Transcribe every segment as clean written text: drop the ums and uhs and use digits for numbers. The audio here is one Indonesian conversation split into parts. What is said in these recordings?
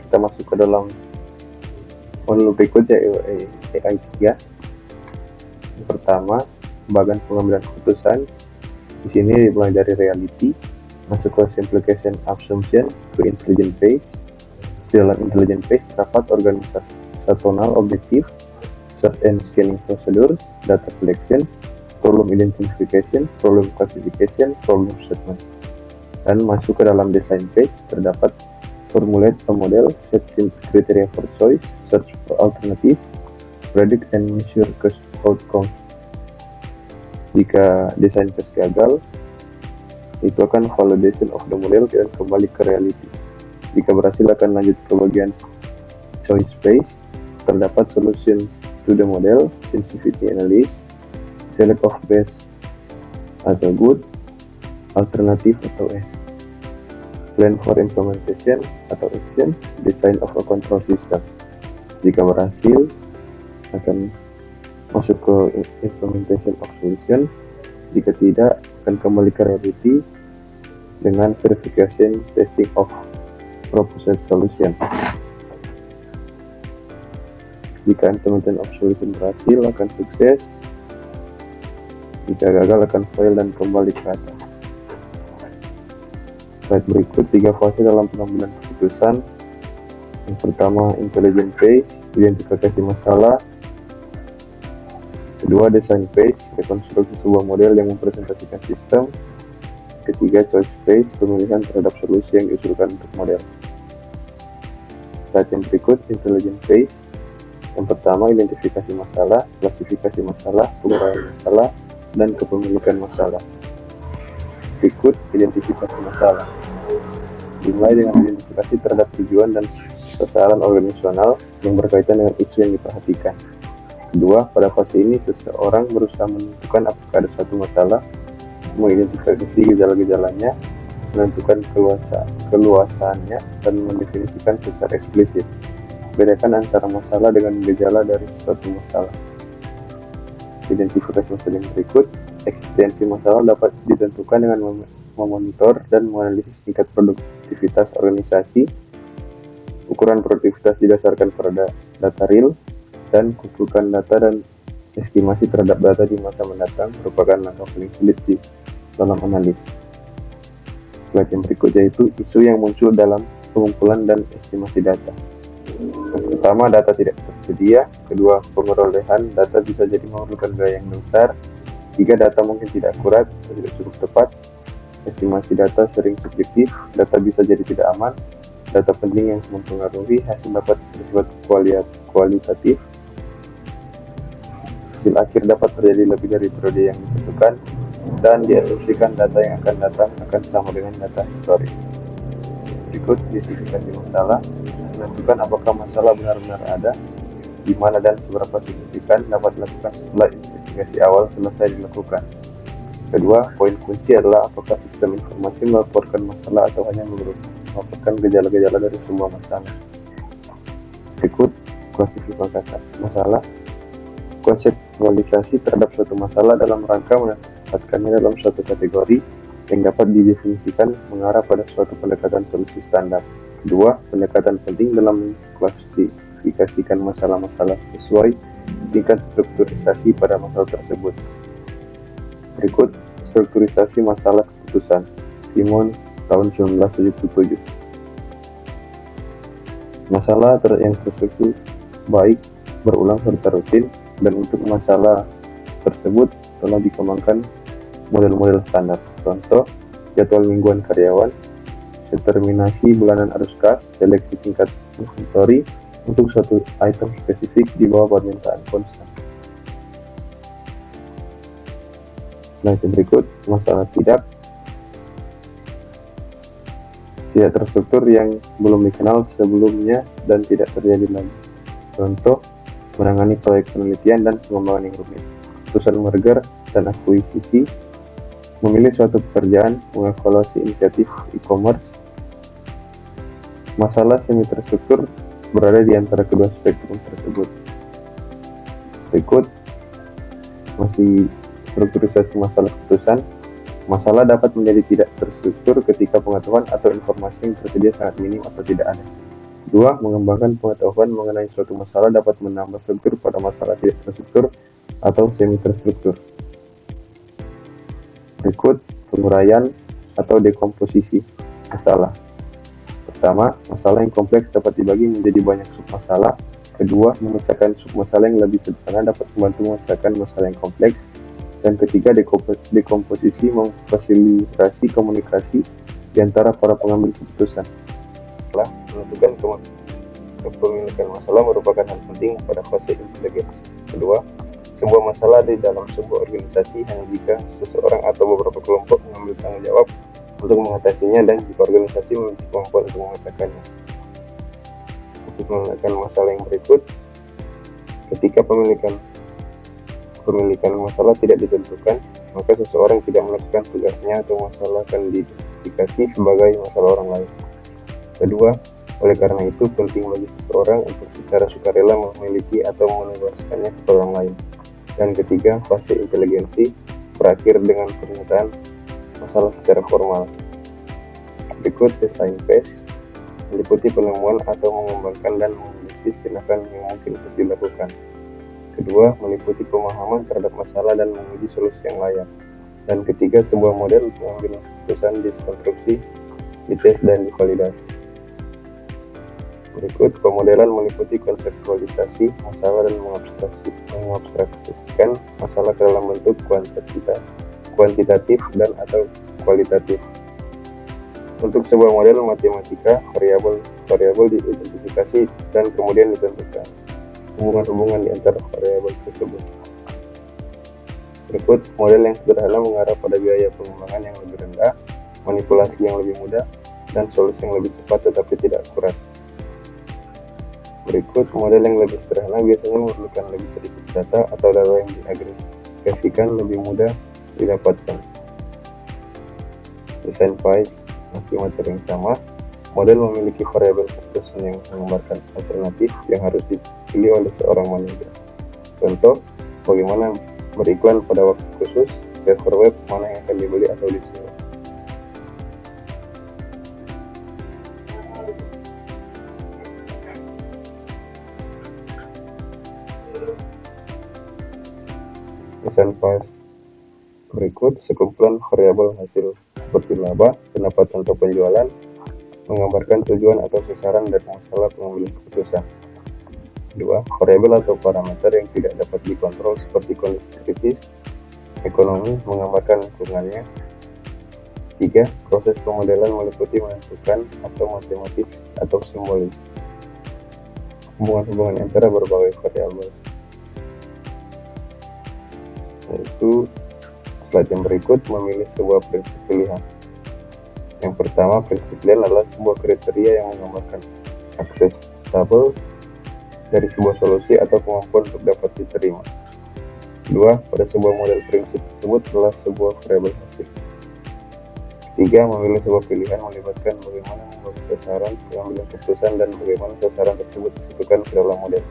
Kita masuk ke dalam modul berikutnya, AI 3. Yang pertama, bagian pengambilan keputusan. Di sini dimulai dari reality, masuk ke simplification assumption, ke intelligent phase. Di dalam intelligent phase terdapat organisational objektif, search and scanning procedures, data collection, problem identification, problem classification, problem statement. Dan masuk ke dalam design phase terdapat formulate a model, set criteria for choice, search for alternative, predict and measure outcome. Jika desain phase gagal, itu akan validation of the model dan kembali ke reality. Jika berhasil akan lanjut ke bagian choice phase, terdapat solution to the model, sensitivity analysis, select of best atau good, alternative atau plan for implementation atau action, design of a control system. Jika berhasil akan masuk ke implementation of solution, jika tidak akan kembali ke reality dengan verification testing of proposed solution. Jika implementation of solution berhasil akan sukses, jika gagal akan fail dan kembali ke atas. Slide berikut 3 fase dalam pengambilan keputusan. Yang pertama, intelligent phase, identifikasi masalah. Kedua, design phase, rekonstruksi sebuah model yang mempresentasikan sistem. Ketiga, choice phase, pemilihan terhadap solusi yang diusulkan untuk model. Slide yang berikut, intelligent phase. Yang pertama, identifikasi masalah, klasifikasi masalah, penguraian masalah, dan kepemilikan masalah. Berikut identifikasi masalah. Dimulai dengan identifikasi terhadap tujuan dan sasaran organisasional yang berkaitan dengan isu yang diperhatikan. Kedua, pada fase ini seseorang berusaha menentukan apakah ada suatu masalah, mengidentifikasi gejala-gejalanya, menentukan keluasannya, dan mendefinisikan secara eksplisit. Bedakan antara masalah dengan gejala dari suatu masalah. Identifikasi masalah yang berikut. Eksistensi masalah dapat ditentukan dengan memonitor dan menganalisis tingkat produktivitas organisasi. Ukuran produktivitas didasarkan pada data real, dan kumpulkan data dan estimasi terhadap data di masa mendatang merupakan langkah paling sulit di dalam analisis. Slide yang berikutnya yaitu isu yang muncul dalam pengumpulan dan estimasi data. Yang pertama, data tidak tersedia. Kedua, pengerolehan data bisa jadi memerlukan biaya yang besar. Tiga, data mungkin tidak akurat atau tidak cukup tepat. Estimasi data sering subjektif. Data bisa jadi tidak aman. Data penting yang mempengaruhi hasil dapat bersifat kualitatif. Hasil akhir dapat terjadi lebih dari periode yang ditentukan, dan diasumsikan data yang akan datang akan sama dengan data historis. Berikut identifikasi masalah. Menentukan apakah masalah benar-benar ada, di mana dan seberapa signifikan dapat dilakukan setelah investigasi awal selesai dilakukan. Kedua, poin kunci adalah apakah sistem informasi melaporkan masalah atau hanya melaporkan gejala-gejala dari semua masalah. Berikut klasifikasi masalah. Konseptualisasi terhadap suatu masalah dalam rangka menempatkannya dalam suatu kategori yang dapat didefinisikan mengarah pada suatu pendekatan solusi standar. Kedua, pendekatan penting dalam klasifikasikan masalah-masalah sesuai tingkat strukturisasi pada masalah tersebut. Berikut strukturisasi masalah keputusan. Simon tahun 1977. Masalah yang terstruktur baik, berulang serta rutin, dan untuk masalah tersebut telah dikembangkan model-model standar. Contoh, jadwal mingguan karyawan, determinasi bulanan arus kas, seleksi tingkat inventory untuk suatu item spesifik di bawah permintaan konstan. Nah, yang berikut masalah tidak terstruktur yang belum dikenal sebelumnya dan tidak terjadi lagi. Contoh, menangani proyek penelitian dan pengembangan yang rumit, keputusan merger dan akuisisi, memilih suatu pekerjaan, mengevaluasi inisiatif e-commerce. Masalah semi terstruktur berada di antara kedua spektrum tersebut. Berikut masih strukturisasi masalah keputusan. Masalah dapat menjadi tidak terstruktur ketika pengetahuan atau informasi yang tersedia sangat minim atau tidak ada. Dua, mengembangkan pengetahuan mengenai suatu masalah dapat menambah struktur pada masalah tidak terstruktur atau semi terstruktur. Berikut penguraian atau dekomposisi masalah. Pertama, masalah yang kompleks dapat dibagi menjadi banyak submasalah. Kedua, memecahkan submasalah yang lebih sederhana dapat membantu memecahkan masalah yang kompleks. Dan ketiga, dekomposisi memfasilitasi komunikasi di antara para pengambil keputusan. Menentukan kepemilikan masalah merupakan hal penting pada fase inteligensi. Kedua, sebuah masalah di dalam sebuah organisasi hanya jika seseorang atau beberapa kelompok mengambil tanggung jawab untuk mengatasinya dan jika organisasi memiliki kemampuan untuk memecahkannya. Untuk memecahkan masalah yang berikut, ketika pemilikan masalah tidak ditentukan, maka seseorang tidak melakukan tugasnya atau masalah akan diidentifikasi sebagai masalah orang lain. Kedua, oleh karena itu penting bagi seseorang untuk secara sukarela memiliki atau menugaskannya kepada orang lain. Dan ketiga, fase inteligensi berakhir dengan pernyataan masalah secara formal. Berikut desain phase meliputi penemuan atau mengembangkan dan menganalisis tindakan yang mungkin untuk dilakukan. Kedua, meliputi pemahaman terhadap masalah dan menguji solusi yang layak. Dan ketiga, sebuah model untuk mengambil keputusan dikonstruksi, dites, dan divalidasi. Berikut pemodelan meliputi konseptualisasi masalah dan mengabstraksikan masalah ke dalam bentuk kuantitatif dan atau kualitatif. Untuk sebuah model matematika, variabel diidentifikasi dan kemudian ditentukan hubungan-hubungan di antara variabel tersebut. Berikut model yang sederhana mengarah pada biaya pengembangan yang lebih rendah, manipulasi yang lebih mudah, dan solusi yang lebih cepat tetapi tidak akurat. Berikut model yang lebih sederhana biasanya memerlukan lebih sedikit data atau data yang diagregasikan lebih mudah didapatkan. Desain PIE masih materi yang sama. Model memiliki variabel keputusan yang menggambarkan alternatif yang harus dipilih oleh seorang manajer. Contoh, bagaimana beriklan pada waktu khusus, server web mana yang akan dibeli atau disewa. Desain PIE berikut sekumpulan variabel hasil seperti laba, pendapatan atau penjualan, menggambarkan tujuan atau sasaran dari masalah pengambilan keputusan. Dua, variabel atau parameter yang tidak dapat dikontrol seperti kondisi kritis, ekonomi, menggambarkan lingkungannya. Tiga, proses pemodelan meliputi menentukan atau matematis atau simbolis hubungan-hubungan antara berbagai variabel. Yaitu slide yang berikut memilih sebuah prinsip pilihan. Yang pertama, prinsip pilihan adalah sebuah kriteria yang menggambarkan aksesibel dari sebuah solusi atau kemampuan untuk dapat diterima. Kedua, pada sebuah model prinsip tersebut adalah sebuah variabel hasil. Tiga, memilih sebuah pilihan melibatkan bagaimana membuat sasaran pengambilan keputusan dan bagaimana sasaran tersebut disebutkan ke dalam model.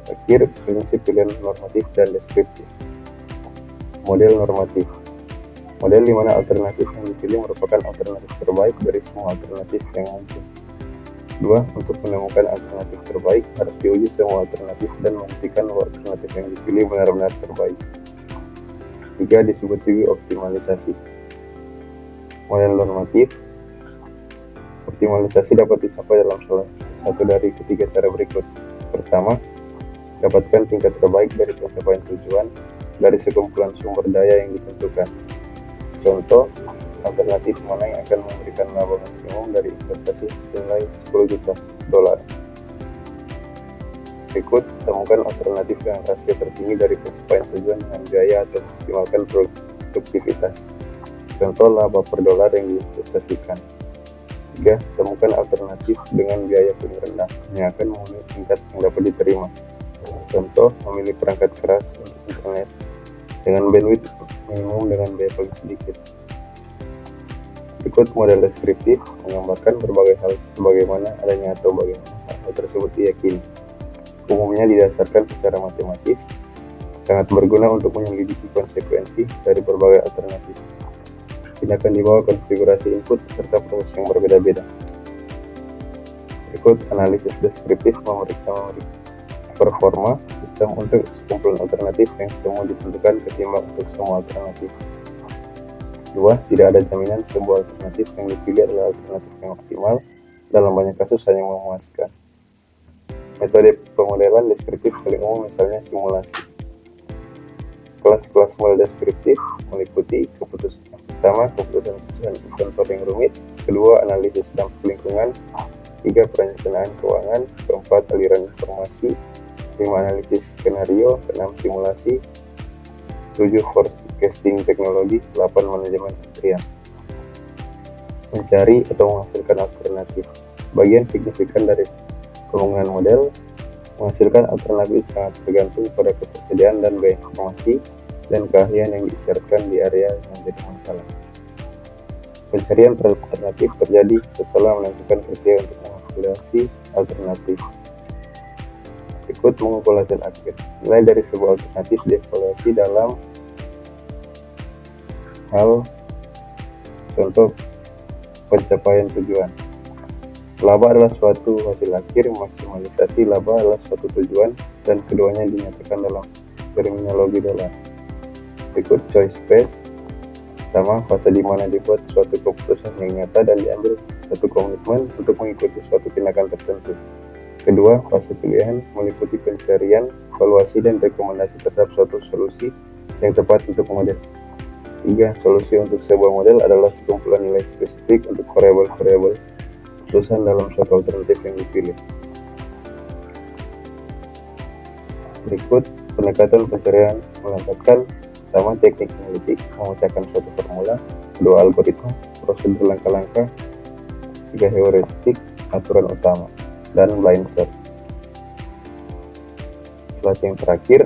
Terakhir, prinsip pilihan normatif dan deskriptif. Model normatif, model di mana alternatif yang dipilih merupakan alternatif terbaik dari semua alternatif yang mungkin. Dua, untuk menemukan alternatif terbaik harus diuji semua alternatif dan memastikan bahwa alternatif yang dipilih benar-benar terbaik. Tiga, disebut juga optimalisasi. Model normatif, optimalisasi dapat dicapai dalam salah satu dari ketiga cara berikut. Pertama, dapatkan tingkat terbaik dari pencapaian tujuan dari sekumpulan sumber daya yang ditentukan. Contoh, alternatif mana yang akan memberikan laba maksimum dari investasi senilai $10 juta. Berikut, temukan alternatif dengan rasio tertinggi dari pencapaian tujuan dengan biaya atau memaksimalkan produktivitas. Contoh, laba per dolar yang diinvestasikan. 3. Temukan alternatif dengan biaya paling rendah yang akan memenuhi tingkat yang dapat diterima. Contoh, memilih perangkat keras untuk internet dengan bandwidth minimum dengan biaya paling sedikit. Berikut model deskriptif menggambarkan berbagai hal sebagaimana adanya atau bagaimana hal tersebut diyakini. Umumnya didasarkan secara matematis, sangat berguna untuk menyelidiki konsekuensi dari berbagai alternatif. Tindakan di bawah konfigurasi input serta proses yang berbeda-beda. Berikut analisis deskriptif memeriksa performa sistem untuk sekumpulan alternatif yang semua ditentukan ketimbang untuk semua alternatif. 2. Tidak ada jaminan sebuah alternatif yang dipilih adalah alternatif yang optimal, dalam banyak kasus hanya memuaskan. Metode pemodelan deskriptif paling umum misalnya simulasi. Kelas-kelas model deskriptif meliputi keputusan. Pertama, keputusan investor yang rumit. Kedua, analisis dampak lingkungan. 3. Perencanaan keuangan. 4. Aliran informasi. 5. Analisis skenario. 6. Simulasi. 7. Forecasting teknologi. 8. Manajemen antrian. Mencari atau menghasilkan alternatif. Bagian signifikan dari pembangunan model menghasilkan alternatif sangat tergantung pada ketersediaan dan biaya informasi dan keahlian yang diisyaratkan di area yang menjadi masalah. Pencarian terhadap alternatif terjadi setelah menentukan kriteria untuk mengevaluasi alternatif. Berikut mengumpul hasil akhir. Nilai dari sebuah alternatif dievaluasi dalam hal contoh pencapaian tujuan. Laba adalah suatu hasil akhir, maksimalisasi laba adalah suatu tujuan, dan keduanya dinyatakan dalam terminologi dolar. Berikut choice phase. Pertama, fase di mana dibuat suatu keputusan yang nyata dan diambil suatu komitmen untuk mengikuti suatu tindakan tertentu. Kedua, fase pilihan meliputi pencarian, evaluasi, dan rekomendasi terhadap suatu solusi yang tepat untuk model. 3. Solusi untuk sebuah model adalah sekumpulan nilai spesifik untuk variabel-variabel keputusan dalam suatu alternatif yang dipilih. Berikut pendekatan pencarian melengkapkan. Pertama, teknik analitik memecahkan suatu formula. 2. Algoritma, prosedur langkah-langkah. 3. Heuristik, aturan utama, dan blind search. Setelah yang terakhir,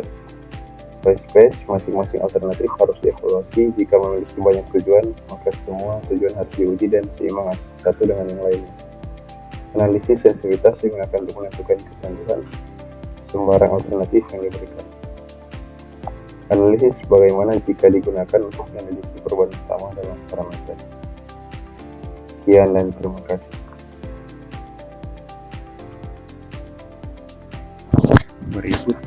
choice phase, masing-masing alternatif harus dievaluasi. Jika memiliki banyak tujuan, maka semua tujuan harus diuji dan seimbang satu dengan yang lainnya. Analisis sensitivitas digunakan untuk menentukan kecanduan sembarang alternatif yang diberikan. Analisis bagaimana jika digunakan untuk meneliti perubahan utama dalam parameter. Sekian dan terima kasih. Berikut